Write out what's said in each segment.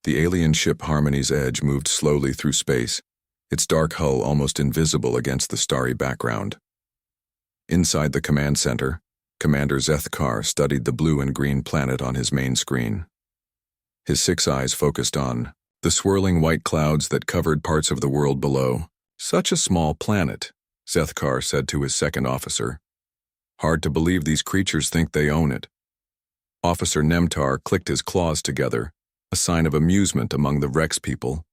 The alien ship Harmony's Edge moved slowly through space, its dark hull almost invisible against the starry background. Inside the command center, Commander Zethkar studied the blue and green planet on his main screen. His 6 eyes focused on the swirling white clouds that covered parts of the world below. "Such a small planet," Zethkar said to his second officer. "Hard to believe these creatures think they own it." Officer Nemtar clicked his claws together, a sign of amusement among the Rex people.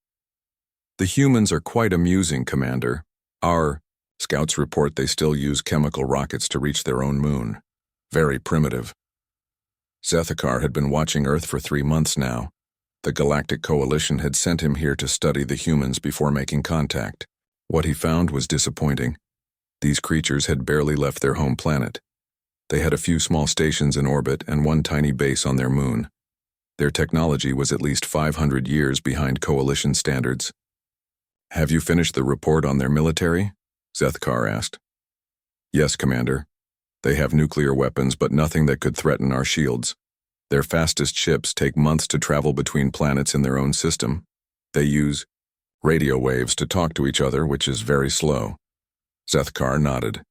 "The humans are quite amusing, Commander. Our scouts report they still use chemical rockets to reach their own moon. Very primitive." Zethkar had been watching Earth for 3 months now. The Galactic Coalition had sent him here to study the humans before making contact. What he found was disappointing. These creatures had barely left their home planet. They had a few small stations in orbit and one tiny base on their moon. Their technology was at least 500 years behind Coalition standards. "Have you finished the report on their military?" Zethkar asked. "Yes, Commander. They have nuclear weapons, but nothing that could threaten our shields. Their fastest ships take months to travel between planets in their own system. They use radio waves to talk to each other, which is very slow." Zethkar nodded.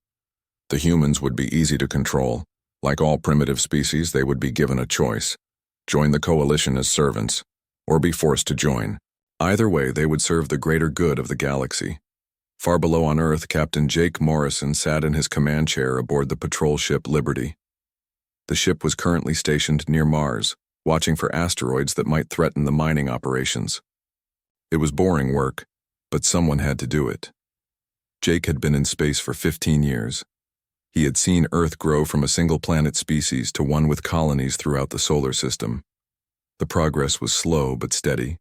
"The humans would be easy to control. Like all primitive species, they would be given a choice: join the Coalition as servants, or be forced to join. Either way, they would serve the greater good of the galaxy." Far below on Earth, Captain Jake Morrison sat in his command chair aboard the patrol ship Liberty. The ship was currently stationed near Mars, watching for asteroids that might threaten the mining operations. It was boring work, but someone had to do it. Jake had been in space for 15 years. He had seen Earth grow from a single-planet species to one with colonies throughout the solar system. The progress was slow but steady.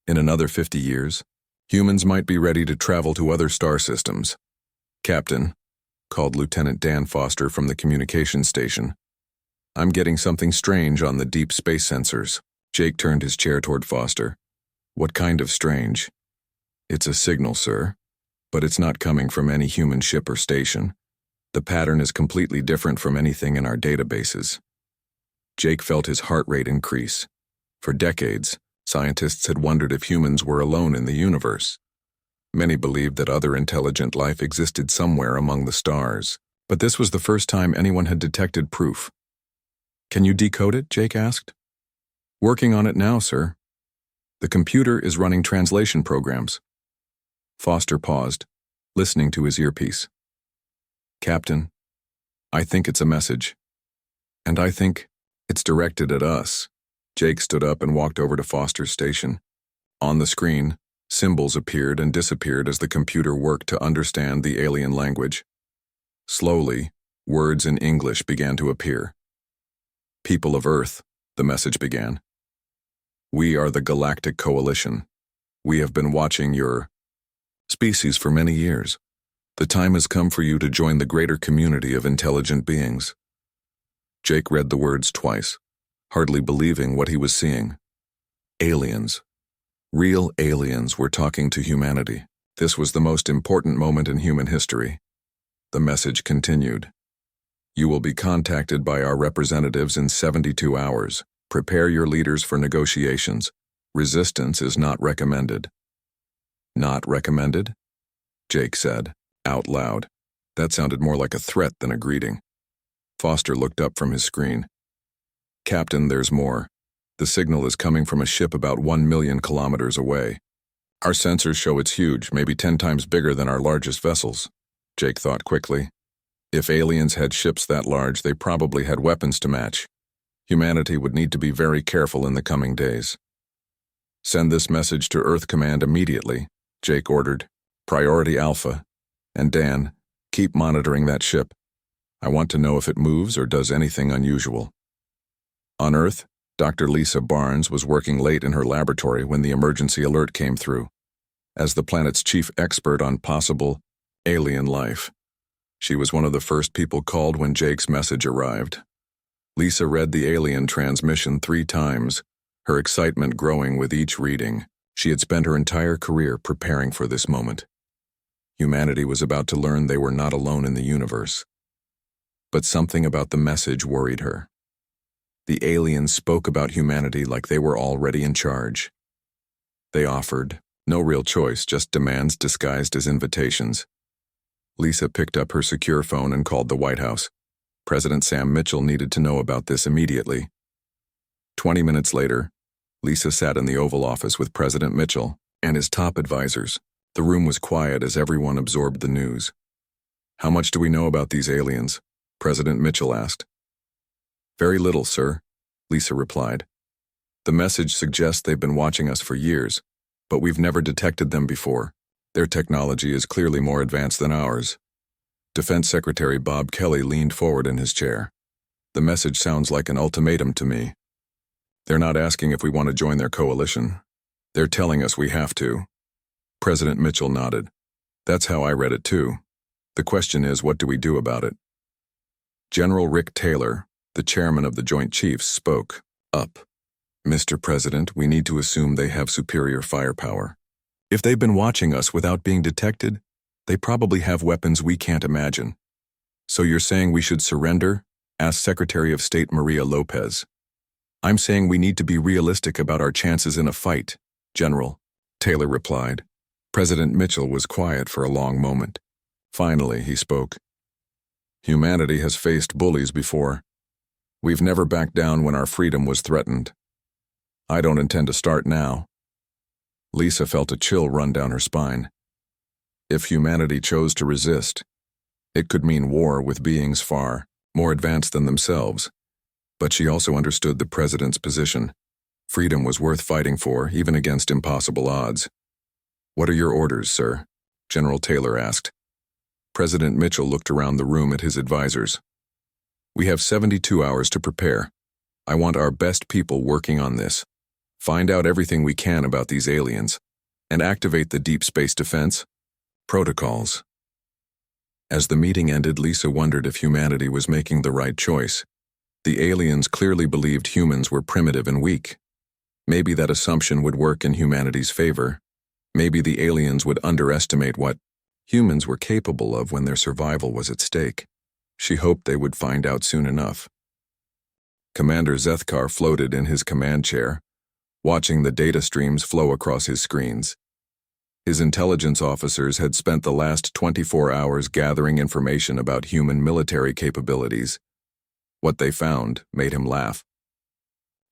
In another 50 years, humans might be ready to travel to other star systems. "Captain," called Lieutenant Dan Foster from the communications station, "I'm getting something strange on the deep space sensors." Jake turned his chair toward Foster. "What kind of strange?" "It's a signal, sir, but it's not coming from any human ship or station. The pattern is completely different from anything in our databases." Jake felt his heart rate increase. For decades, scientists had wondered if humans were alone in the universe. Many believed that other intelligent life existed somewhere among the stars, but this was the first time anyone had detected proof. "Can you decode it?" Jake asked. "Working on it now, sir. The computer is running translation programs." Foster paused, listening to his earpiece. "Captain, I think it's a message. And I think it's directed at us." Jake stood up and walked over to Foster's station. On the screen, symbols appeared and disappeared as the computer worked to understand the alien language. Slowly, words in English began to appear. "People of Earth," the message began. "We are the Galactic Coalition. We have been watching your species for many years. The time has come for you to join the greater community of intelligent beings." Jake read the words twice, hardly believing what he was seeing. Aliens. Real aliens were talking to humanity. This was the most important moment in human history. The message continued. "You will be contacted by our representatives in 72 hours. Prepare your leaders for negotiations. Resistance is not recommended." "Not recommended?" Jake said, out loud. That sounded more like a threat than a greeting. Foster looked up from his screen. "Captain, there's more. The signal is coming from a ship about 1 million kilometers away. Our sensors show it's huge, maybe 10 times bigger than our largest vessels." Jake thought quickly. If aliens had ships that large, they probably had weapons to match. Humanity would need to be very careful in the coming days. "Send this message to Earth Command immediately," Jake ordered. "Priority Alpha. And Dan, keep monitoring that ship. I want to know if it moves or does anything unusual." On Earth, Dr. Lisa Barnes was working late in her laboratory when the emergency alert came through. As the planet's chief expert on possible alien life, she was one of the first people called when Jake's message arrived. Lisa read the alien transmission 3 times, her excitement growing with each reading. She had spent her entire career preparing for this moment. Humanity was about to learn they were not alone in the universe. But something about the message worried her. The aliens spoke about humanity like they were already in charge. They offered. No real choice, just demands disguised as invitations. Lisa picked up her secure phone and called the White House. President Sam Mitchell needed to know about this immediately. 20 minutes later, Lisa sat in the Oval Office with President Mitchell and his top advisors. The room was quiet as everyone absorbed the news. "How much do we know about these aliens?" President Mitchell asked. "Very little, sir," Lisa replied. "The message suggests they've been watching us for years, but we've never detected them before. Their technology is clearly more advanced than ours." Defense Secretary Bob Kelly leaned forward in his chair. "The message sounds like an ultimatum to me. They're not asking if we want to join their coalition. They're telling us we have to." President Mitchell nodded. "That's how I read it too. The question is, what do we do about it?" General Rick Taylor, the chairman of the Joint Chiefs, spoke up. "Mr. President, we need to assume they have superior firepower. If they've been watching us without being detected, they probably have weapons we can't imagine." "So you're saying we should surrender?" asked Secretary of State Maria Lopez. "I'm saying we need to be realistic about our chances in a fight, General," Taylor replied. President Mitchell was quiet for a long moment. Finally, he spoke. "Humanity has faced bullies before. We've never backed down when our freedom was threatened. I don't intend to start now." Lisa felt a chill run down her spine. If humanity chose to resist, it could mean war with beings far more advanced than themselves. But she also understood the president's position. Freedom was worth fighting for, even against impossible odds. "What are your orders, sir?" General Taylor asked. President Mitchell looked around the room at his advisors. "We have 72 hours to prepare. I want our best people working on this. Find out everything we can about these aliens, and activate the deep space defense protocols." As the meeting ended, Lisa wondered if humanity was making the right choice. The aliens clearly believed humans were primitive and weak. Maybe that assumption would work in humanity's favor. Maybe the aliens would underestimate what humans were capable of when their survival was at stake. She hoped they would find out soon enough. Commander Zethkar floated in his command chair, watching the data streams flow across his screens. His intelligence officers had spent the last 24 hours gathering information about human military capabilities. What they found made him laugh.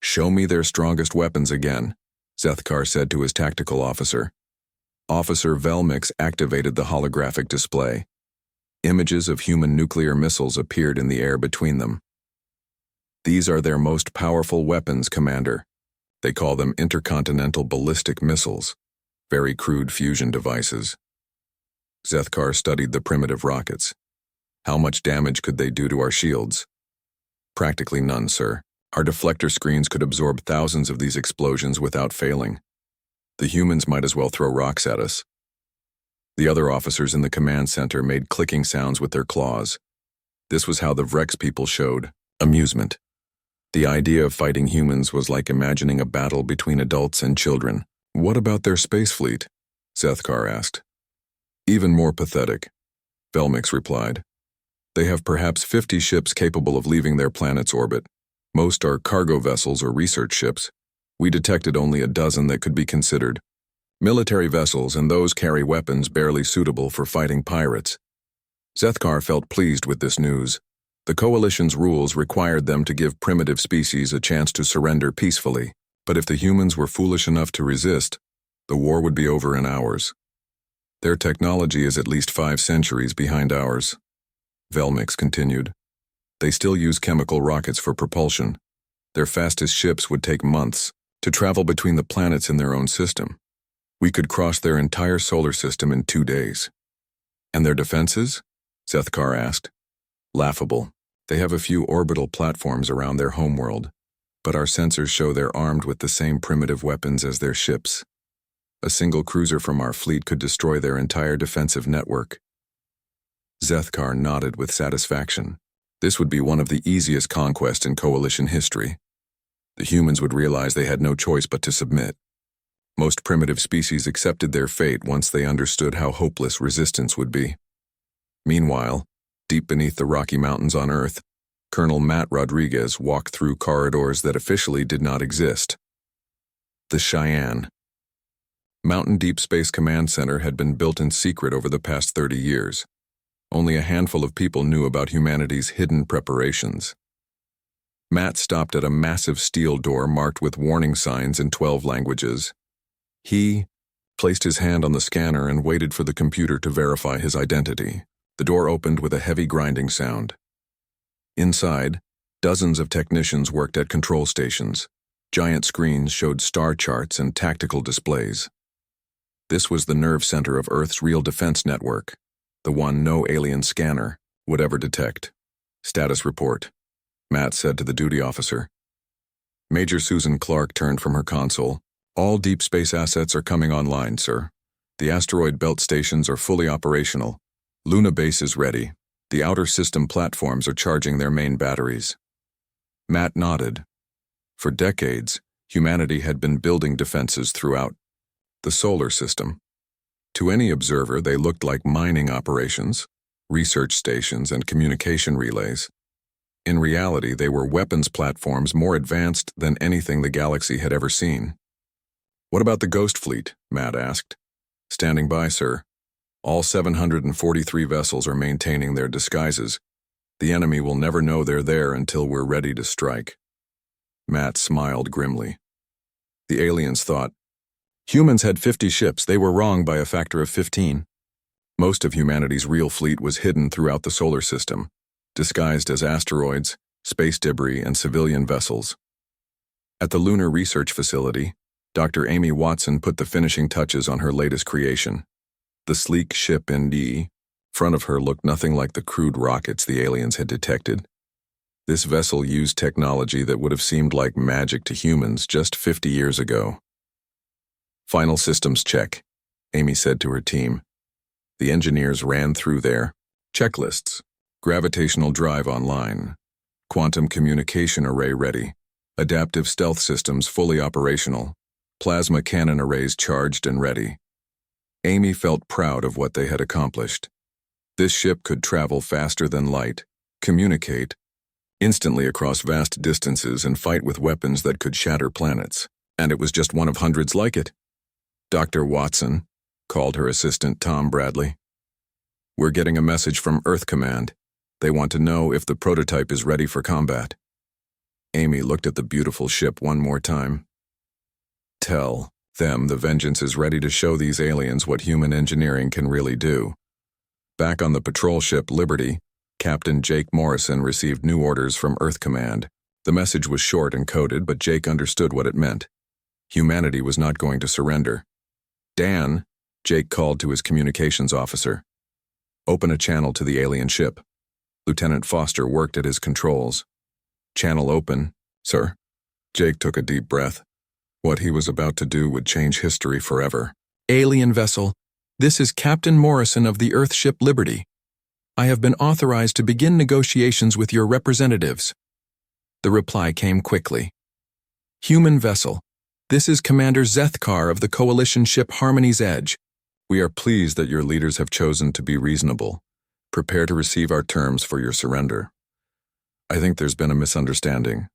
"Show me their strongest weapons again," Zethkar said to his tactical officer. Officer Velmix activated the holographic display. Images of human nuclear missiles appeared in the air between them. "These are their most powerful weapons, Commander. They call them intercontinental ballistic missiles, very crude fusion devices." Zethkar studied the primitive rockets. "How much damage could they do to our shields?" "Practically none, sir. Our deflector screens could absorb thousands of these explosions without failing. The humans might as well throw rocks at us." The other officers in the command center made clicking sounds with their claws. This was how the Vrex people showed amusement. The idea of fighting humans was like imagining a battle between adults and children. "What about their space fleet?" Zethkar asked. "Even more pathetic," Velmix replied. "They have perhaps 50 ships capable of leaving their planet's orbit. Most are cargo vessels or research ships. We detected only a dozen that could be considered military vessels, and those carry weapons barely suitable for fighting pirates." Zethkar felt pleased with this news. The Coalition's rules required them to give primitive species a chance to surrender peacefully, but if the humans were foolish enough to resist, the war would be over in hours. "Their technology is at least 5 centuries behind ours," Velmix continued. "They still use chemical rockets for propulsion. Their fastest ships would take months to travel between the planets in their own system. We could cross their entire solar system in 2 days." "And their defenses?" Zethkar asked. "Laughable. They have a few orbital platforms around their homeworld, but our sensors show they're armed with the same primitive weapons as their ships. A single cruiser from our fleet could destroy their entire defensive network." Zethkar nodded with satisfaction. This would be one of the easiest conquests in Coalition history. The humans would realize they had no choice but to submit. Most primitive species accepted their fate once they understood how hopeless resistance would be. Meanwhile, deep beneath the Rocky Mountains on Earth, Colonel Matt Rodriguez walked through corridors that officially did not exist. The Cheyenne. Mountain Deep Space Command Center had been built in secret over the past 30 years. Only a handful of people knew about humanity's hidden preparations. Matt stopped at a massive steel door marked with warning signs in 12 languages. He placed his hand on the scanner and waited for the computer to verify his identity. The door opened with a heavy grinding sound. Inside, dozens of technicians worked at control stations. Giant screens showed star charts and tactical displays. This was the nerve center of Earth's real defense network, the one no alien scanner would ever detect. Status report, Matt said to the duty officer. Major Susan Clark turned from her console. All deep space assets are coming online, sir. The asteroid belt stations are fully operational. Luna Base is ready. The outer system platforms are charging their main batteries. Matt nodded. For decades, humanity had been building defenses throughout the solar system. To any observer, they looked like mining operations, research stations, and communication relays. In reality, they were weapons platforms more advanced than anything the galaxy had ever seen. What about the Ghost Fleet? Matt asked. Standing by, sir. All 743 vessels are maintaining their disguises. The enemy will never know they're there until we're ready to strike. Matt smiled grimly. The aliens thought, humans had 50 ships. They were wrong by a factor of 15. Most of humanity's real fleet was hidden throughout the solar system, disguised as asteroids, space debris, and civilian vessels. At the Lunar Research Facility, Dr. Amy Watson put the finishing touches on her latest creation. The sleek ship in the front of her looked nothing like the crude rockets the aliens had detected. This vessel used technology that would have seemed like magic to humans just 50 years ago. Final systems check, Amy said to her team. The engineers ran through their checklists. Gravitational drive online. Quantum communication array ready. Adaptive stealth systems fully operational. Plasma cannon arrays charged and ready. Amy felt proud of what they had accomplished. This ship could travel faster than light, communicate instantly across vast distances, and fight with weapons that could shatter planets. And it was just one of hundreds like it. Dr. Watson, called her assistant Tom Bradley. We're getting a message from Earth Command. They want to know if the prototype is ready for combat. Amy looked at the beautiful ship one more time. Tell them the Vengeance is ready to show these aliens what human engineering can really do. Back on the patrol ship Liberty, Captain Jake Morrison received new orders from Earth Command. The message was short and coded, but Jake understood what it meant. Humanity was not going to surrender. Dan, Jake called to his communications officer. Open a channel to the alien ship. Lieutenant Foster worked at his controls. Channel open, sir. Jake took a deep breath. What he was about to do would change history forever. Alien vessel, this is Captain Morrison of the Earthship Liberty. I have been authorized to begin negotiations with your representatives. The reply came quickly. Human vessel, this is Commander Zethkar of the coalition ship Harmony's Edge. We are pleased that your leaders have chosen to be reasonable. Prepare to receive our terms for your surrender. I think there's been a misunderstanding,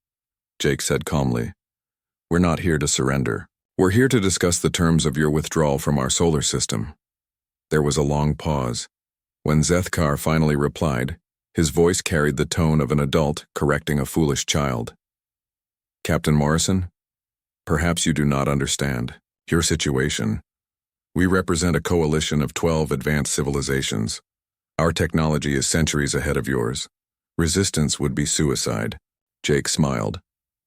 Jake said calmly. We're not here to surrender. We're here to discuss the terms of your withdrawal from our solar system. There was a long pause. When Zethkar finally replied, his voice carried the tone of an adult correcting a foolish child. Captain Morrison, perhaps you do not understand your situation. We represent a coalition of 12 advanced civilizations. Our technology is centuries ahead of yours. Resistance would be suicide. Jake smiled,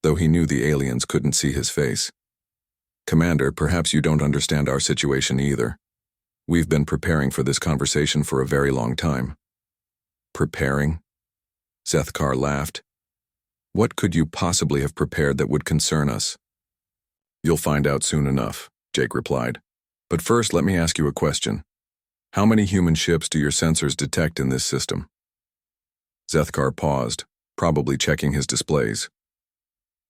though he knew the aliens couldn't see his face. Commander, perhaps you don't understand our situation either. We've been preparing for this conversation for a very long time. Preparing? Zethkar laughed. What could you possibly have prepared that would concern us? You'll find out soon enough, Jake replied. But first, let me ask you a question. How many human ships do your sensors detect in this system? Zethkar paused, probably checking his displays.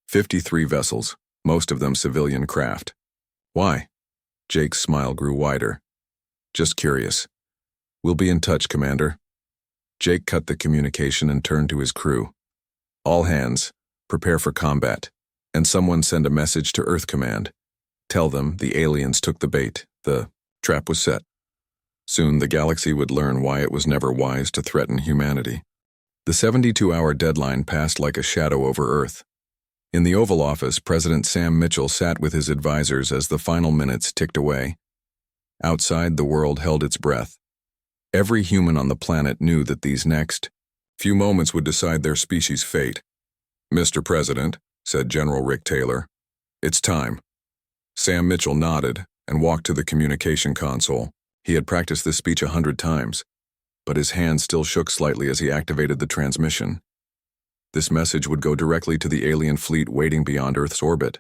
53 vessels, most of them civilian craft. Why? Jake's smile grew wider. Just curious. We'll be in touch, Commander. Jake cut the communication and turned to his crew. All hands, prepare for combat, and someone send a message to Earth Command. Tell them the aliens took the bait. The trap was set. Soon the galaxy would learn why it was never wise to threaten humanity. The 72-hour deadline passed like a shadow over Earth. In the Oval Office, President Sam Mitchell sat with his advisors as the final minutes ticked away. Outside, the world held its breath. Every human on the planet knew that these next few moments would decide their species' fate. "Mr. President," said General Rick Taylor, "it's time." Sam Mitchell nodded and walked to the communication console. He had practiced this speech 100 times, but his hand still shook slightly as he activated the transmission. This message would go directly to the alien fleet waiting beyond Earth's orbit.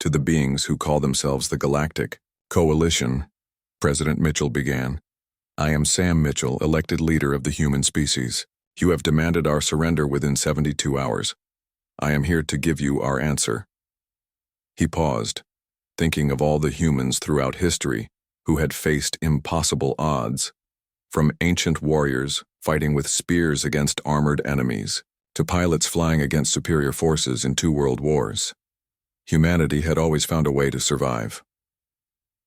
To the beings who call themselves the Galactic Coalition, President Mitchell began. "I am Sam Mitchell, elected leader of the human species. You have demanded our surrender within 72 hours. I am here to give you our answer." He paused, thinking of all the humans throughout history who had faced impossible odds, from ancient warriors fighting with spears against armored enemies, to pilots flying against superior forces in 2 world wars. Humanity had always found a way to survive.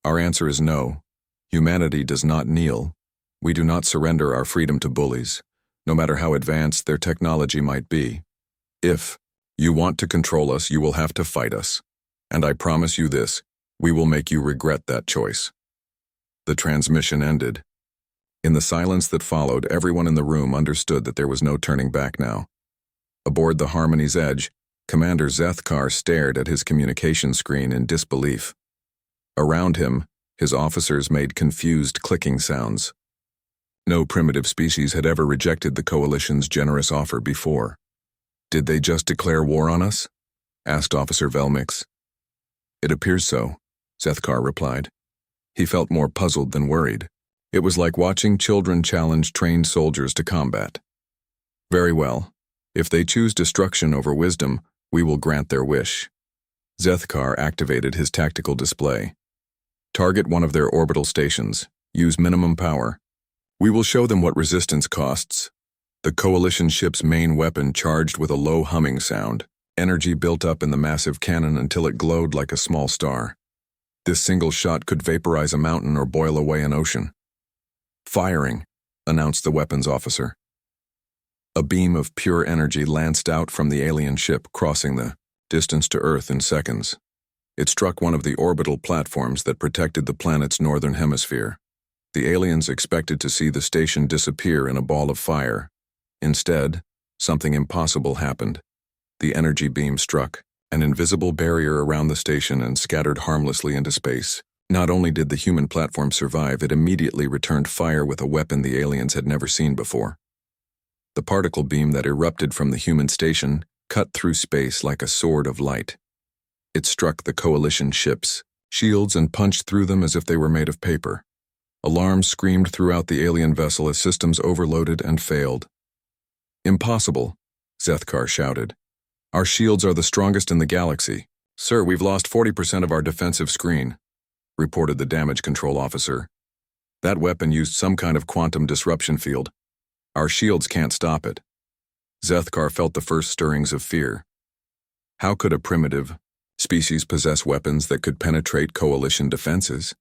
Our answer is no. Humanity does not kneel. We do not surrender our freedom to bullies, no matter how advanced their technology might be. If you want to control us, you will have to fight us. And I promise you this, we will make you regret that choice. The transmission ended. In the silence that followed, everyone in the room understood that there was no turning back now. Aboard the Harmony's Edge, Commander Zethkar stared at his communication screen in disbelief. Around him, his officers made confused clicking sounds. No primitive species had ever rejected the Coalition's generous offer before. "Did they just declare war on us?" asked Officer Velmix. "It appears so," Zethkar replied. He felt more puzzled than worried. It was like watching children challenge trained soldiers to combat. "Very well. If they choose destruction over wisdom, we will grant their wish." Zethkar activated his tactical display. "Target one of their orbital stations. Use minimum power. We will show them what resistance costs." The Coalition ship's main weapon charged with a low humming sound. Energy built up in the massive cannon until it glowed like a small star. This single shot could vaporize a mountain or boil away an ocean. "Firing," announced the weapons officer. A beam of pure energy lanced out from the alien ship, crossing the distance to Earth in seconds. It struck one of the orbital platforms that protected the planet's northern hemisphere. The aliens expected to see the station disappear in a ball of fire. Instead, something impossible happened. The energy beam struck an invisible barrier around the station and scattered harmlessly into space. Not only did the human platform survive, it immediately returned fire with a weapon the aliens had never seen before. The particle beam that erupted from the human station cut through space like a sword of light. It struck the Coalition ships' shields and punched through them as if they were made of paper. Alarms screamed throughout the alien vessel as systems overloaded and failed. "Impossible," Zethkar shouted. "Our shields are the strongest in the galaxy. Sir, we've lost 40% of our defensive screen," reported the damage control officer. "That weapon used some kind of quantum disruption field. Our shields can't stop it." Zethkar felt the first stirrings of fear. How could a primitive species possess weapons that could penetrate Coalition defenses?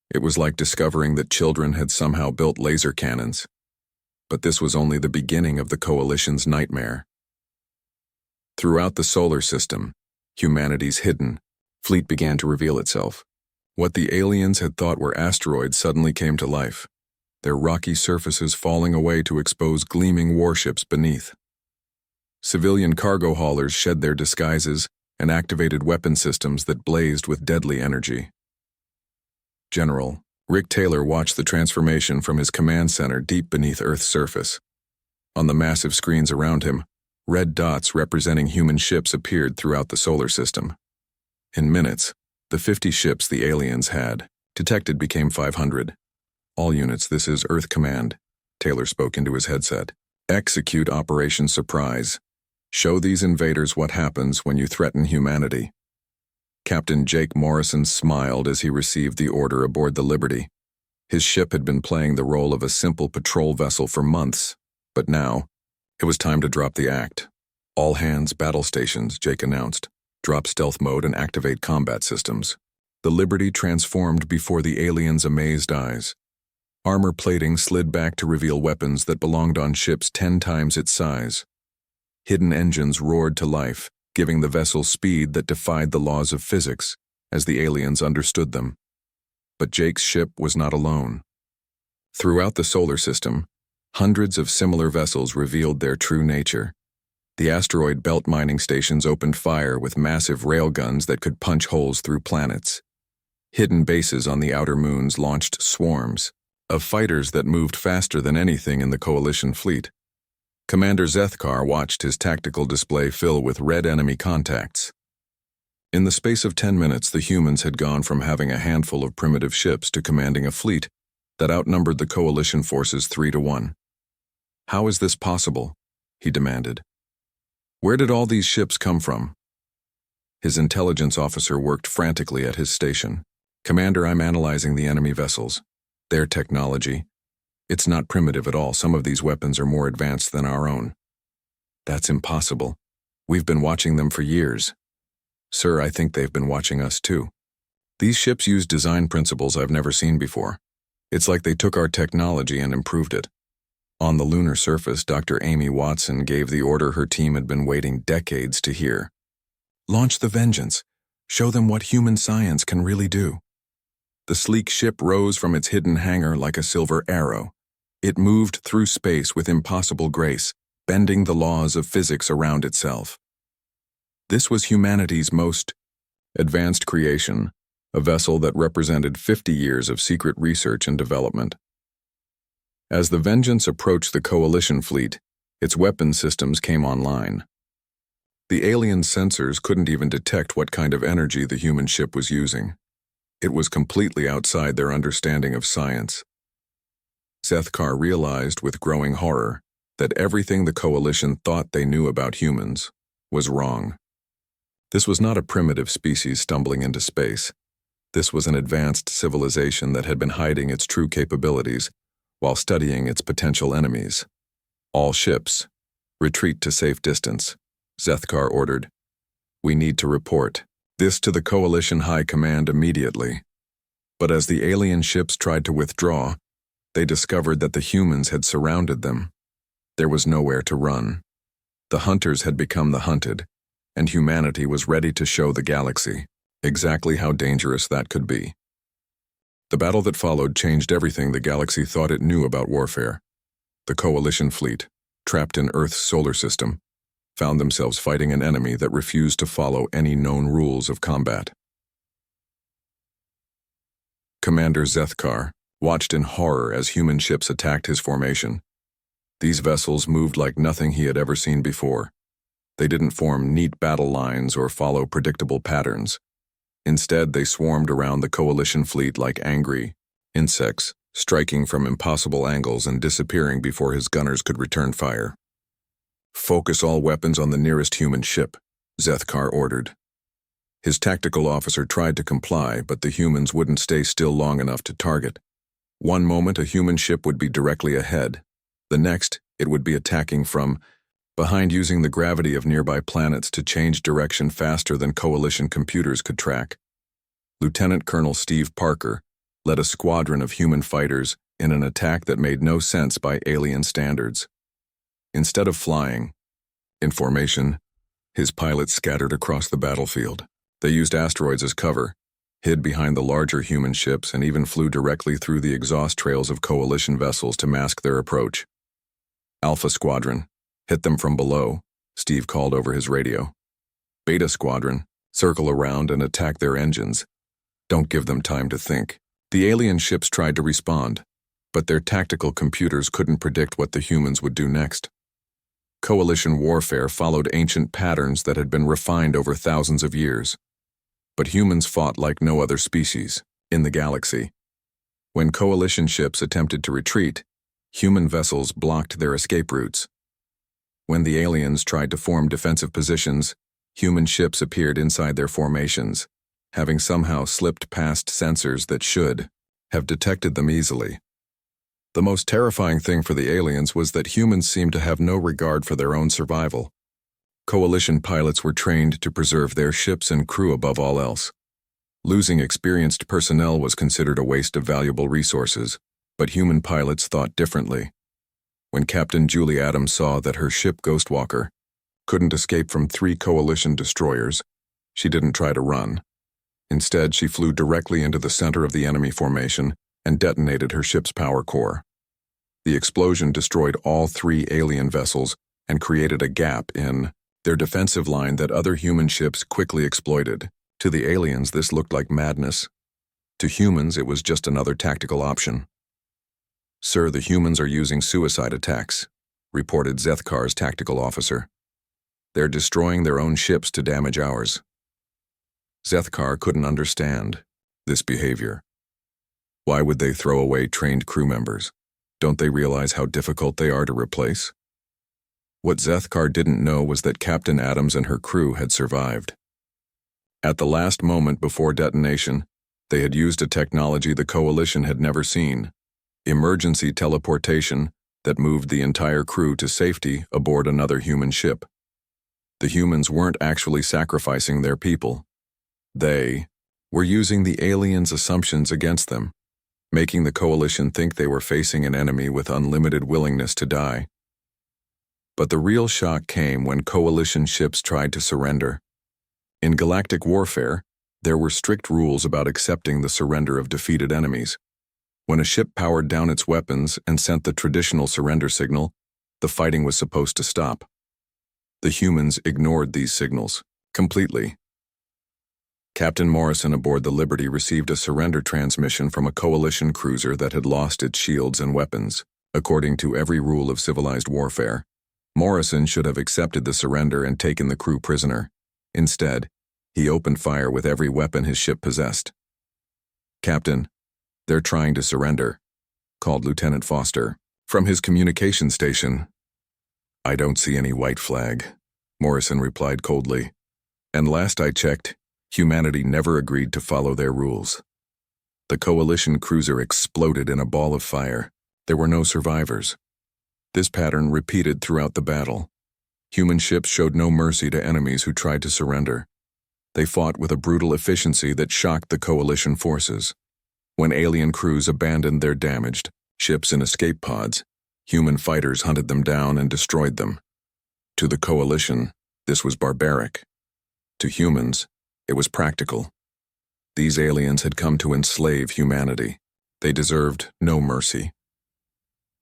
It was like discovering that children had somehow built laser cannons. But this was only the beginning of the Coalition's nightmare. Throughout the solar system, humanity's hidden fleet began to reveal itself. What the aliens had thought were asteroids suddenly came to life, their rocky surfaces falling away to expose gleaming warships beneath. Civilian cargo haulers shed their disguises and activated weapon systems that blazed with deadly energy. General Rick Taylor watched the transformation from his command center deep beneath Earth's surface. On the massive screens around him, red dots representing human ships appeared throughout the solar system. In minutes, the 50 ships the aliens had detected became 500. "All units, this is Earth Command," Taylor spoke into his headset. "Execute Operation Surprise. Show these invaders what happens when you threaten humanity." Captain Jake Morrison smiled as he received the order aboard the Liberty. His ship had been playing the role of a simple patrol vessel for months, but now, it was time to drop the act. "All hands, battle stations," Jake announced. "Drop stealth mode and activate combat systems. The Liberty transformed before the aliens' amazed eyes. Armor plating slid back to reveal weapons that belonged on ships 10 times its size. Hidden engines roared to life, giving the vessel speed that defied the laws of physics, as the aliens understood them. But Jake's ship was not alone. Throughout the solar system, hundreds of similar vessels revealed their true nature. The asteroid belt mining stations opened fire with massive railguns that could punch holes through planets. Hidden bases on the outer moons launched swarms of fighters that moved faster than anything in the Coalition fleet. Commander Zethkar watched his tactical display fill with red enemy contacts. In the space of 10 minutes, the humans had gone from having a handful of primitive ships to commanding a fleet that outnumbered the Coalition forces 3-1. "How is this possible?" he demanded. "Where did all these ships come from?" His intelligence officer worked frantically at his station. "Commander, I'm analyzing the enemy vessels. Their technology. It's not primitive at all. Some of these weapons are more advanced than our own." "That's impossible. We've been watching them for years." "Sir, I think they've been watching us too. These ships use design principles I've never seen before. It's like they took our technology and improved it." On the lunar surface, Dr. Amy Watson gave the order her team had been waiting decades to hear. "Launch the Vengeance. Show them what human science can really do." The sleek ship rose from its hidden hangar like a silver arrow. It moved through space with impossible grace, bending the laws of physics around itself. This was humanity's most advanced creation, a vessel that represented 50 years of secret research and development. As the Vengeance approached the Coalition fleet, its weapon systems came online. The alien sensors couldn't even detect what kind of energy the human ship was using. It was completely outside their understanding of science. Zethkar realized with growing horror that everything the Coalition thought they knew about humans was wrong. This was not a primitive species stumbling into space. This was an advanced civilization that had been hiding its true capabilities while studying its potential enemies. "All ships, retreat to safe distance," Zethkar ordered. "We need to report this to the Coalition High Command immediately." But as the alien ships tried to withdraw, they discovered that the humans had surrounded them. There was nowhere to run. The hunters had become the hunted, and humanity was ready to show the galaxy exactly how dangerous that could be. The battle that followed changed everything the galaxy thought it knew about warfare. The Coalition fleet, trapped in Earth's solar system, found themselves fighting an enemy that refused to follow any known rules of combat. Commander Zethkar watched in horror as human ships attacked his formation. These vessels moved like nothing he had ever seen before. They didn't form neat battle lines or follow predictable patterns. Instead, they swarmed around the Coalition fleet like angry insects, striking from impossible angles and disappearing before his gunners could return fire. "Focus all weapons on the nearest human ship," Zethkar ordered. His tactical officer tried to comply, but the humans wouldn't stay still long enough to target. One moment a human ship would be directly ahead. The next, it would be attacking from behind, using the gravity of nearby planets to change direction faster than Coalition computers could track. Lieutenant Colonel Steve Parker led a squadron of human fighters in an attack that made no sense by alien standards. Instead of flying in formation, his pilots scattered across the battlefield. They used asteroids as cover, hid behind the larger human ships, and even flew directly through the exhaust trails of Coalition vessels to mask their approach. "Alpha Squadron, hit them from below," Steve called over his radio. "Beta Squadron, circle around and attack their engines. Don't give them time to think." The alien ships tried to respond, but their tactical computers couldn't predict what the humans would do next. Coalition warfare followed ancient patterns that had been refined over thousands of years. But humans fought like no other species in the galaxy. When Coalition ships attempted to retreat, human vessels blocked their escape routes. When the aliens tried to form defensive positions, human ships appeared inside their formations, having somehow slipped past sensors that should have detected them easily. The most terrifying thing for the aliens was that humans seemed to have no regard for their own survival. Coalition pilots were trained to preserve their ships and crew above all else. Losing experienced personnel was considered a waste of valuable resources, but human pilots thought differently. When Captain Julie Adams saw that her ship Ghostwalker couldn't escape from 3 coalition destroyers, she didn't try to run. Instead, she flew directly into the center of the enemy formation and detonated her ship's power core. The explosion destroyed all 3 alien vessels and created a gap in their defensive line that other human ships quickly exploited. To the aliens, this looked like madness. To humans, it was just another tactical option. "Sir, the humans are using suicide attacks," reported Zethkar's tactical officer. "They're destroying their own ships to damage ours." Zethkar couldn't understand this behavior. Why would they throw away trained crew members? Don't they realize how difficult they are to replace? What Zethkar didn't know was that Captain Adams and her crew had survived. At the last moment before detonation, they had used a technology the Coalition had never seen: emergency teleportation that moved the entire crew to safety aboard another human ship. The humans weren't actually sacrificing their people. They were using the aliens' assumptions against them, making the Coalition think they were facing an enemy with unlimited willingness to die. But the real shock came when Coalition ships tried to surrender. In galactic warfare, there were strict rules about accepting the surrender of defeated enemies. When a ship powered down its weapons and sent the traditional surrender signal, the fighting was supposed to stop. The humans ignored these signals completely. Captain Morrison aboard the Liberty received a surrender transmission from a Coalition cruiser that had lost its shields and weapons. According to every rule of civilized warfare, Morrison should have accepted the surrender and taken the crew prisoner. Instead, he opened fire with every weapon his ship possessed. "Captain, they're trying to surrender," called Lieutenant Foster from his communication station. "I don't see any white flag," Morrison replied coldly. "And last I checked, humanity never agreed to follow their rules." The Coalition cruiser exploded in a ball of fire. There were no survivors. This pattern repeated throughout the battle. Human ships showed no mercy to enemies who tried to surrender. They fought with a brutal efficiency that shocked the Coalition forces. When alien crews abandoned their damaged ships in escape pods, human fighters hunted them down and destroyed them. To the Coalition, this was barbaric. To humans, it was practical. These aliens had come to enslave humanity. They deserved no mercy.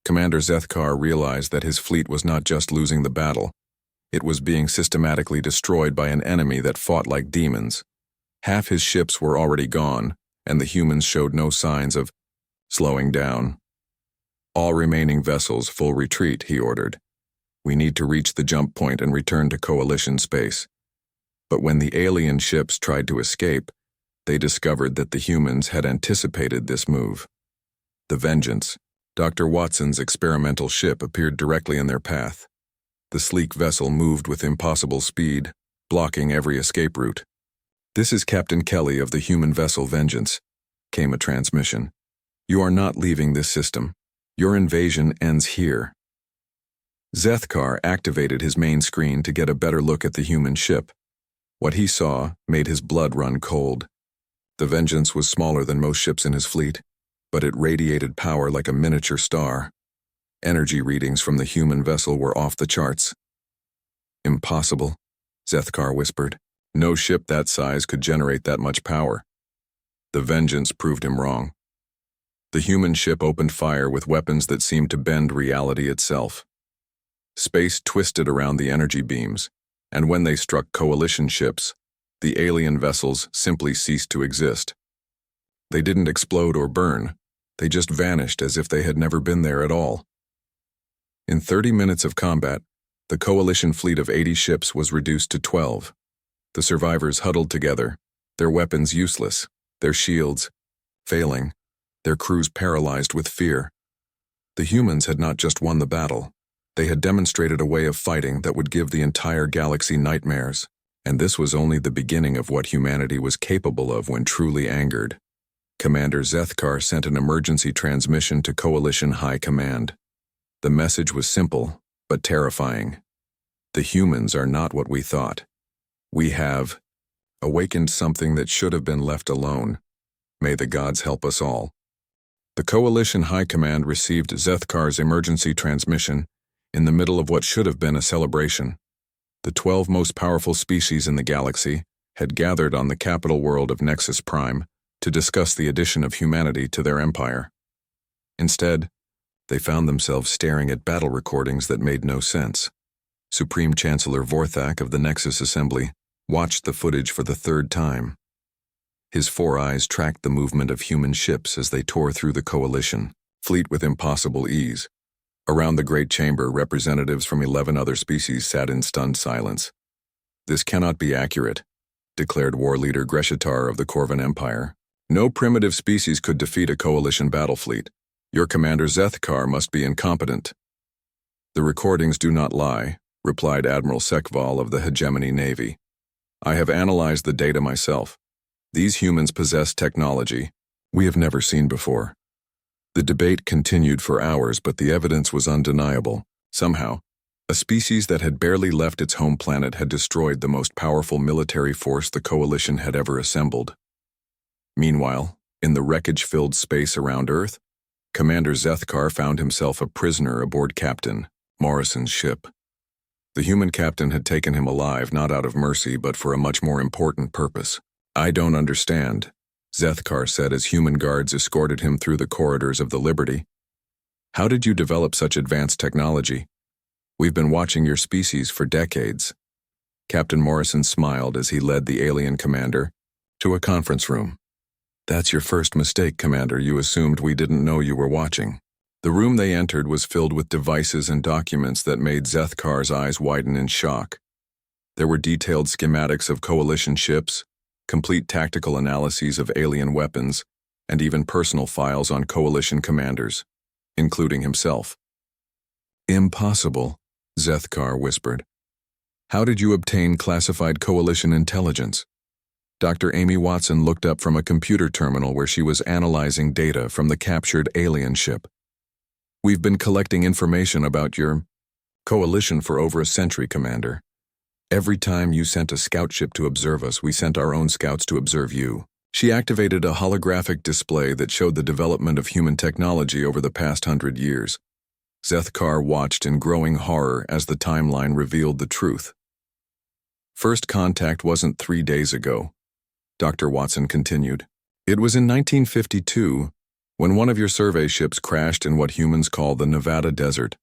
Commander Zethkar realized that his fleet was not just losing the battle. It was being systematically destroyed by an enemy that fought like demons. Half his ships were already gone, and the humans showed no signs of slowing down. "All remaining vessels, full retreat," he ordered. "We need to reach the jump point and return to Coalition space." But when the alien ships tried to escape, they discovered that the humans had anticipated this move. The Vengeance, Dr. Watson's experimental ship, appeared directly in their path. The sleek vessel moved with impossible speed, blocking every escape route. "This is Captain Kelly of the human vessel Vengeance," came a transmission. "You are not leaving this system. Your invasion ends here." Zethkar activated his main screen to get a better look at the human ship. What he saw made his blood run cold. The Vengeance was smaller than most ships in his fleet, but it radiated power like a miniature star. Energy readings from the human vessel were off the charts. "Impossible," Zethkar whispered. "No ship that size could generate that much power." The Vengeance proved him wrong. The human ship opened fire with weapons that seemed to bend reality itself. Space twisted around the energy beams, and when they struck Coalition ships, the alien vessels simply ceased to exist. They didn't explode or burn. They just vanished as if they had never been there at all. In 30 minutes of combat, the Coalition fleet of 80 ships was reduced to 12. The survivors huddled together, their weapons useless, their shields failing, their crews paralyzed with fear. The humans had not just won the battle. They had demonstrated a way of fighting that would give the entire galaxy nightmares, and this was only the beginning of what humanity was capable of when truly angered. Commander Zethkar sent an emergency transmission to Coalition High Command. The message was simple, but terrifying. The humans are not what we thought. We have awakened something that should have been left alone. May the gods help us all. The Coalition High Command received Zethkar's emergency transmission in the middle of what should have been a celebration. The 12 most powerful species in the galaxy had gathered on the capital world of Nexus Prime to discuss the addition of humanity to their empire. Instead, they found themselves staring at battle recordings that made no sense. Supreme Chancellor Vorthak of the Nexus Assembly watched the footage for the third time. His 4 eyes tracked the movement of human ships as they tore through the Coalition fleet with impossible ease. Around the Great Chamber, representatives from 11 other species sat in stunned silence. "This cannot be accurate," declared war leader Greshatar of the Corvan Empire. "No primitive species could defeat a Coalition battle fleet. Your commander Zethkar must be incompetent." "The recordings do not lie," replied Admiral Sekval of the Hegemony Navy. "I have analyzed the data myself. These humans possess technology we have never seen before." The debate continued for hours, but the evidence was undeniable. Somehow, a species that had barely left its home planet had destroyed the most powerful military force the Coalition had ever assembled. Meanwhile, in the wreckage-filled space around Earth, Commander Zethkar found himself a prisoner aboard Captain Morrison's ship. The human captain had taken him alive not out of mercy but for a much more important purpose. "I don't understand," Zethkar said as human guards escorted him through the corridors of the Liberty. "How did you develop such advanced technology? We've been watching your species for decades." Captain Morrison smiled as he led the alien commander to a conference room. "That's your first mistake, Commander. You assumed we didn't know you were watching." The room they entered was filled with devices and documents that made Zethkar's eyes widen in shock. There were detailed schematics of Coalition ships, complete tactical analyses of alien weapons, and even personal files on Coalition commanders, including himself. "Impossible," Zethkar whispered. "How did you obtain classified Coalition intelligence?" Dr. Amy Watson looked up from a computer terminal where she was analyzing data from the captured alien ship. "We've been collecting information about your Coalition for over a century, Commander. Every time you sent a scout ship to observe us, we sent our own scouts to observe you." She activated a holographic display that showed the development of human technology over the past 100 years. Zethkar watched in growing horror as the timeline revealed the truth. "First contact wasn't 3 days ago," Dr. Watson continued. "It was in 1952, when one of your survey ships crashed in what humans call the Nevada Desert.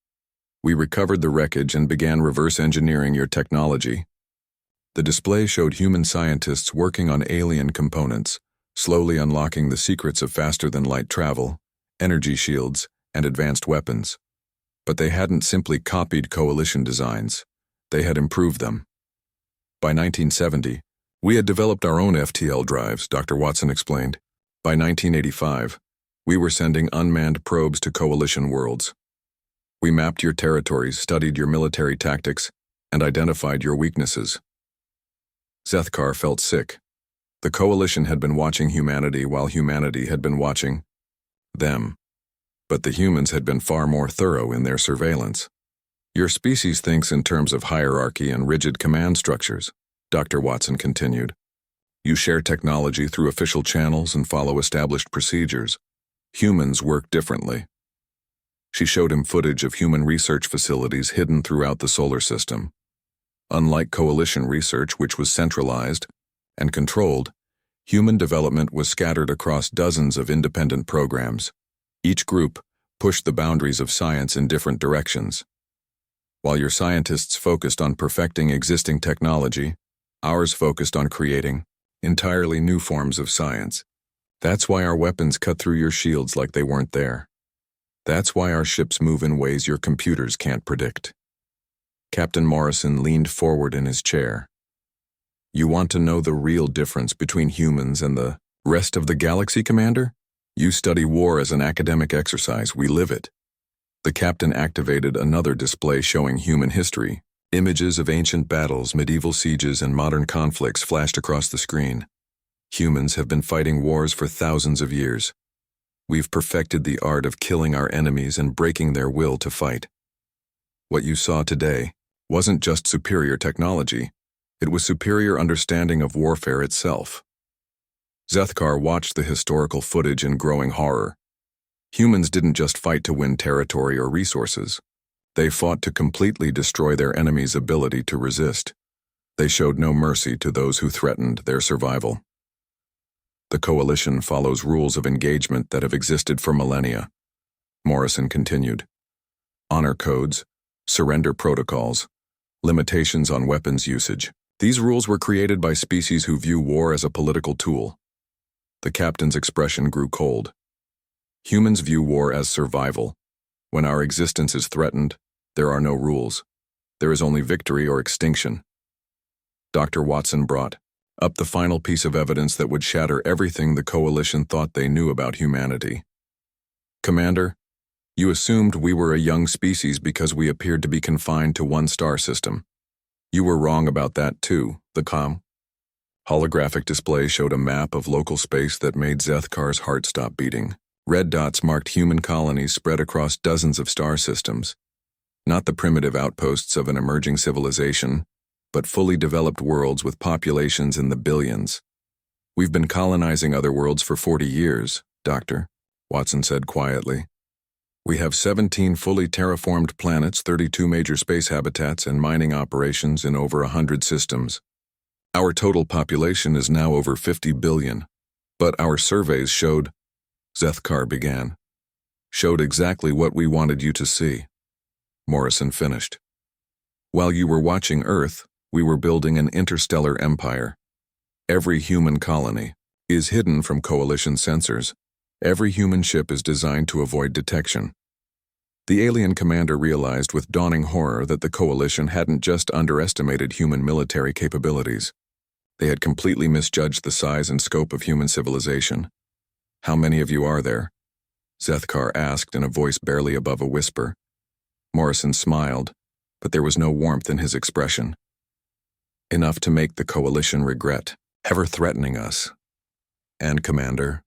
We recovered the wreckage and began reverse engineering your technology." The display showed human scientists working on alien components, slowly unlocking the secrets of faster-than-light travel, energy shields, and advanced weapons. But they hadn't simply copied Coalition designs. They had improved them. By 1970, we had developed our own FTL drives, Dr. Watson explained. By 1985, we were sending unmanned probes to Coalition worlds. We mapped your territories, studied your military tactics, and identified your weaknesses. Zethkar felt sick. The Coalition had been watching humanity while humanity had been watching them. But the humans had been far more thorough in their surveillance. "Your species thinks in terms of hierarchy and rigid command structures," Dr. Watson continued. "You share technology through official channels and follow established procedures. Humans work differently." She showed him footage of human research facilities hidden throughout the solar system. Unlike Coalition research, which was centralized and controlled, human development was scattered across dozens of independent programs. Each group pushed the boundaries of science in different directions. While your scientists focused on perfecting existing technology, ours focused on creating entirely new forms of science. That's why our weapons cut through your shields like they weren't there. That's why our ships move in ways your computers can't predict. Captain Morrison leaned forward in his chair. "You want to know the real difference between humans and the rest of the galaxy, Commander? You study war as an academic exercise. We live it." The captain activated another display showing human history. Images of ancient battles, medieval sieges, and modern conflicts flashed across the screen. Humans have been fighting wars for thousands of years. We've perfected the art of killing our enemies and breaking their will to fight. What you saw today wasn't just superior technology. It was superior understanding of warfare itself. Zethkar watched the historical footage in growing horror. Humans didn't just fight to win territory or resources. They fought to completely destroy their enemy's ability to resist. They showed no mercy to those who threatened their survival. The Coalition follows rules of engagement that have existed for millennia. Morrison continued. Honor codes, surrender protocols, limitations on weapons usage. These rules were created by species who view war as a political tool. The captain's expression grew cold. Humans view war as survival. When our existence is threatened, there are no rules. There is only victory or extinction. Dr. Watson brought up the final piece of evidence that would shatter everything the Coalition thought they knew about humanity. Commander, you assumed we were a young species because we appeared to be confined to one star system. You were wrong about that too, the holographic display showed a map of local space that made Zethkar's heart stop beating. Red dots marked human colonies spread across dozens of star systems. Not the primitive outposts of an emerging civilization, but fully developed worlds with populations in the billions. We've been colonizing other worlds for 40 years, Doctor, Watson said quietly. We have 17 fully terraformed planets, 32 major space habitats, and mining operations in over 100 systems. Our total population is now over 50 billion, but our surveys showed, Zethkar began, showed exactly what we wanted you to see. Morrison finished. While you were watching Earth, we were building an interstellar empire. Every human colony is hidden from Coalition sensors. Every human ship is designed to avoid detection. The alien commander realized with dawning horror that the Coalition hadn't just underestimated human military capabilities. They had completely misjudged the size and scope of human civilization. How many of you are there? Zethkar asked in a voice barely above a whisper. Morrison smiled, but there was no warmth in his expression. Enough to make the Coalition regret ever threatening us. And, Commander,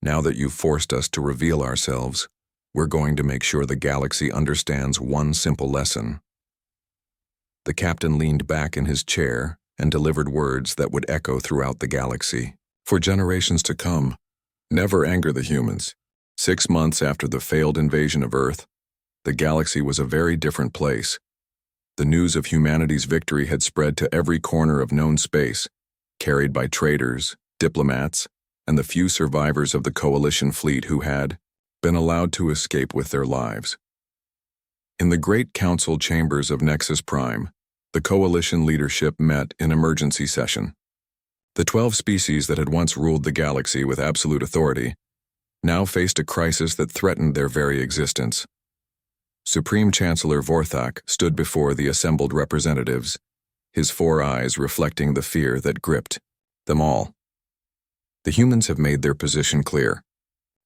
now that you've forced us to reveal ourselves, we're going to make sure the galaxy understands one simple lesson. The captain leaned back in his chair and delivered words that would echo throughout the galaxy. For generations to come, never anger the humans. 6 months after the failed invasion of Earth, the galaxy was a very different place. The news of humanity's victory had spread to every corner of known space, carried by traders, diplomats, and the few survivors of the Coalition fleet who had been allowed to escape with their lives. In the Great Council chambers of Nexus Prime, the Coalition leadership met in emergency session. The 12 species that had once ruled the galaxy with absolute authority now faced a crisis that threatened their very existence. Supreme Chancellor Vorthak stood before the assembled representatives, his 4 eyes reflecting the fear that gripped them all. The humans have made their position clear.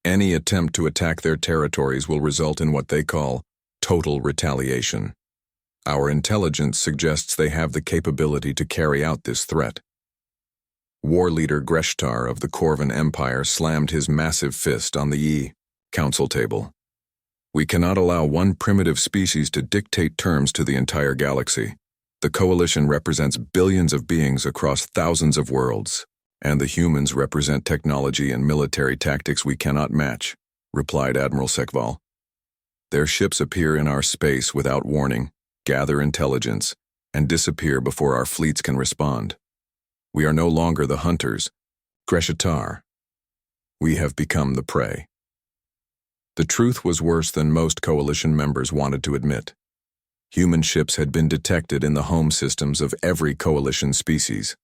Any attempt to attack their territories will result in what they call total retaliation. Our intelligence suggests they have the capability to carry out this threat. War leader Greshtar of the Corvan Empire slammed his massive fist on the council table. We cannot allow one primitive species to dictate terms to the entire galaxy. The Coalition represents billions of beings across thousands of worlds, and the humans represent technology and military tactics we cannot match, replied Admiral Sekval. Their ships appear in our space without warning, gather intelligence, and disappear before our fleets can respond. We are no longer the hunters, Greshtar. We have become the prey. The truth was worse than most Coalition members wanted to admit. Human ships had been detected in the home systems of every Coalition species.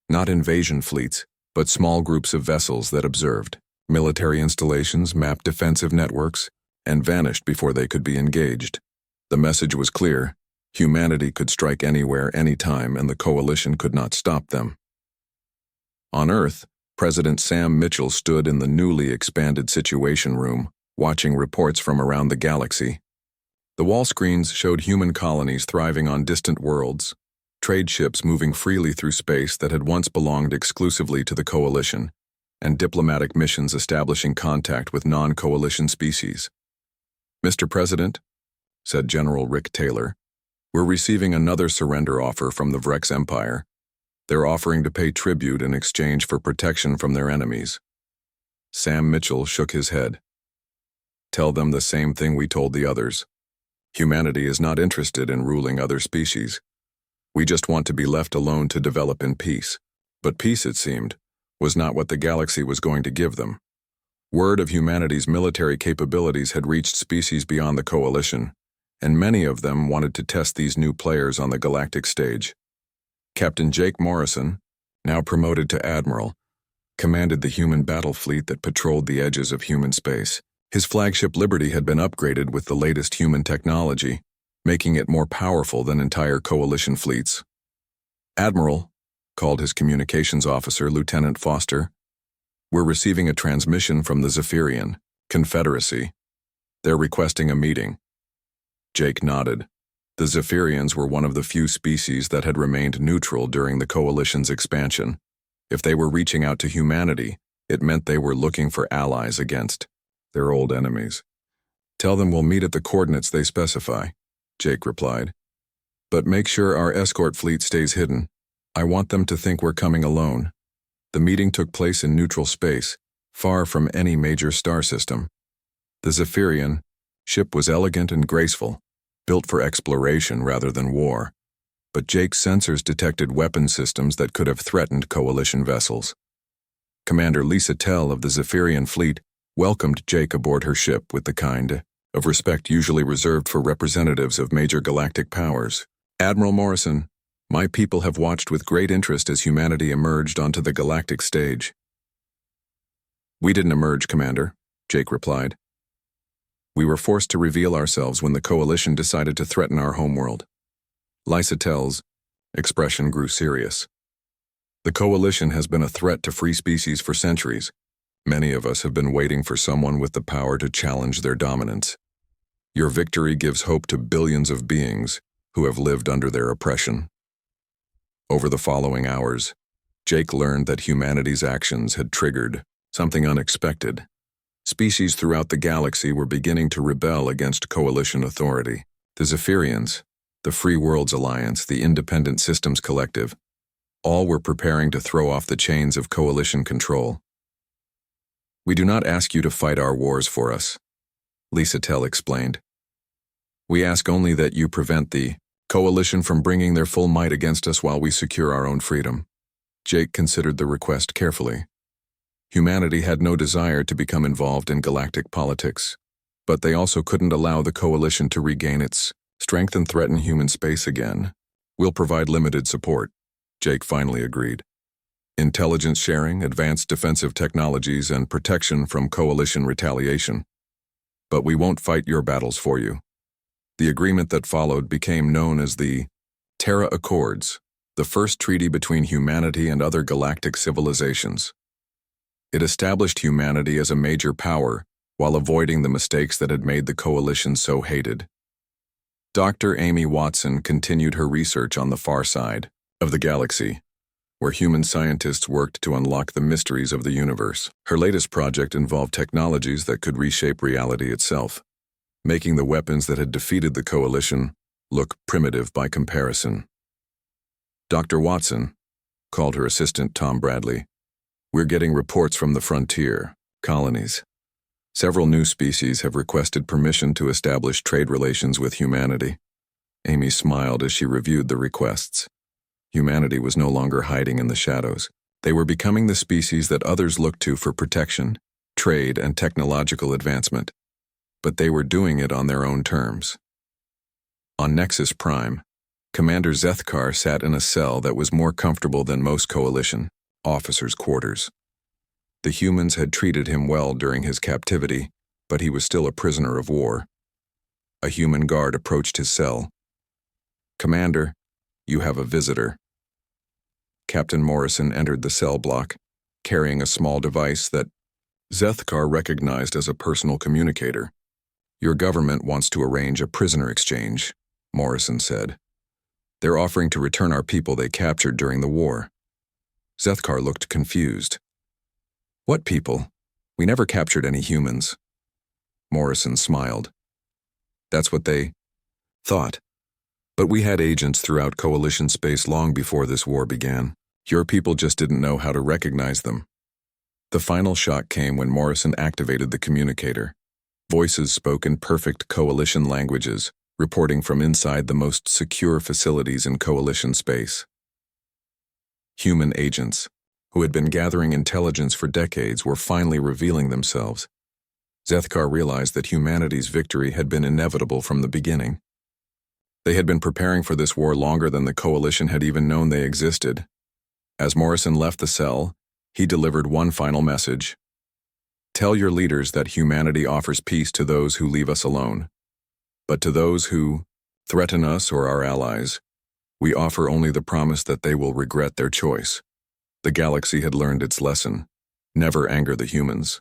Not invasion fleets, but small groups of vessels that observed. Military installations mapped defensive networks and vanished before they could be engaged. The message was clear. Humanity could strike anywhere, anytime, and the Coalition could not stop them. On Earth, President Sam Mitchell stood in the newly expanded Situation Room, watching reports from around the galaxy. The wall screens showed human colonies thriving on distant worlds, trade ships moving freely through space that had once belonged exclusively to the Coalition, and diplomatic missions establishing contact with non-Coalition species. Mr. President, said General Rick Taylor, we're receiving another surrender offer from the Vrex Empire. They're offering to pay tribute in exchange for protection from their enemies. Sam Mitchell shook his head. Tell them the same thing we told the others. Humanity is not interested in ruling other species. We just want to be left alone to develop in peace. But peace, it seemed, was not what the galaxy was going to give them. Word of humanity's military capabilities had reached species beyond the Coalition, and many of them wanted to test these new players on the galactic stage. Captain Jake Morrison, now promoted to Admiral, commanded the human battle fleet that patrolled the edges of human space. His flagship Liberty had been upgraded with the latest human technology, making it more powerful than entire Coalition fleets. Admiral, called his communications officer, Lieutenant Foster, we're receiving a transmission from the Zephyrian Confederacy. They're requesting a meeting. Jake nodded. The Zephyrians were one of the few species that had remained neutral during the Coalition's expansion. If they were reaching out to humanity, it meant they were looking for allies against their old enemies. Tell them we'll meet at the coordinates they specify, Jake replied. But make sure our escort fleet stays hidden. I want them to think we're coming alone. The meeting took place in neutral space, far from any major star system. The Zephyrian ship was elegant and graceful, built for exploration rather than war. But Jake's sensors detected weapon systems that could have threatened Coalition vessels. Commander Lisa Tell of the Zephyrian fleet welcomed Jake aboard her ship with the kind of respect usually reserved for representatives of major galactic powers. Admiral Morrison, my people have watched with great interest as humanity emerged onto the galactic stage. We didn't emerge, Commander, Jake replied. We were forced to reveal ourselves when the Coalition decided to threaten our homeworld. Lisa Tell's expression grew serious. The Coalition has been a threat to free species for centuries. Many of us have been waiting for someone with the power to challenge their dominance. Your victory gives hope to billions of beings who have lived under their oppression. Over the following hours, Jake learned that humanity's actions had triggered something unexpected. Species throughout the galaxy were beginning to rebel against Coalition authority. The Zephyrians, the Free Worlds Alliance, the Independent Systems Collective, all were preparing to throw off the chains of Coalition control. We do not ask you to fight our wars for us, Lisa Tell explained. We ask only that you prevent the Coalition from bringing their full might against us while we secure our own freedom. Jake considered the request carefully. Humanity had no desire to become involved in galactic politics, but they also couldn't allow the Coalition to regain its strength and threaten human space again. We'll provide limited support, Jake finally agreed. Intelligence sharing, advanced defensive technologies, and protection from Coalition retaliation. But we won't fight your battles for you. The agreement that followed became known as the Terra Accords, the first treaty between humanity and other galactic civilizations. It established humanity as a major power while avoiding the mistakes that had made the Coalition so hated. Dr. Amy Watson continued her research on the far side of the galaxy, where human scientists worked to unlock the mysteries of the universe. Her latest project involved technologies that could reshape reality itself, making the weapons that had defeated the Coalition look primitive by comparison. Dr. Watson, called her assistant Tom Bradley, we're getting reports from the frontier colonies. Several new species have requested permission to establish trade relations with humanity. Amy smiled as she reviewed the requests. Humanity was no longer hiding in the shadows. They were becoming the species that others looked to for protection, trade, and technological advancement. But they were doing it on their own terms. On Nexus Prime, Commander Zethkar sat in a cell that was more comfortable than most Coalition officers' quarters. The humans had treated him well during his captivity, but he was still a prisoner of war. A human guard approached his cell. Commander, you have a visitor. Captain Morrison entered the cell block, carrying a small device that Zethkar recognized as a personal communicator. Your government wants to arrange a prisoner exchange, Morrison said. They're offering to return our people they captured during the war. Zethkar looked confused. What people? We never captured any humans. Morrison smiled. That's what they thought. But we had agents throughout Coalition space long before this war began. Your people just didn't know how to recognize them. The final shock came when Morrison activated the communicator. Voices spoke in perfect coalition languages, reporting from inside the most secure facilities in coalition space. Human agents, who had been gathering intelligence for decades, were finally revealing themselves. Zethkar realized that humanity's victory had been inevitable from the beginning. They had been preparing for this war longer than the coalition had even known they existed. As Morrison left the cell, he delivered one final message. Tell your leaders that humanity offers peace to those who leave us alone. But to those who threaten us or our allies, we offer only the promise that they will regret their choice. The galaxy had learned its lesson. Never anger the humans.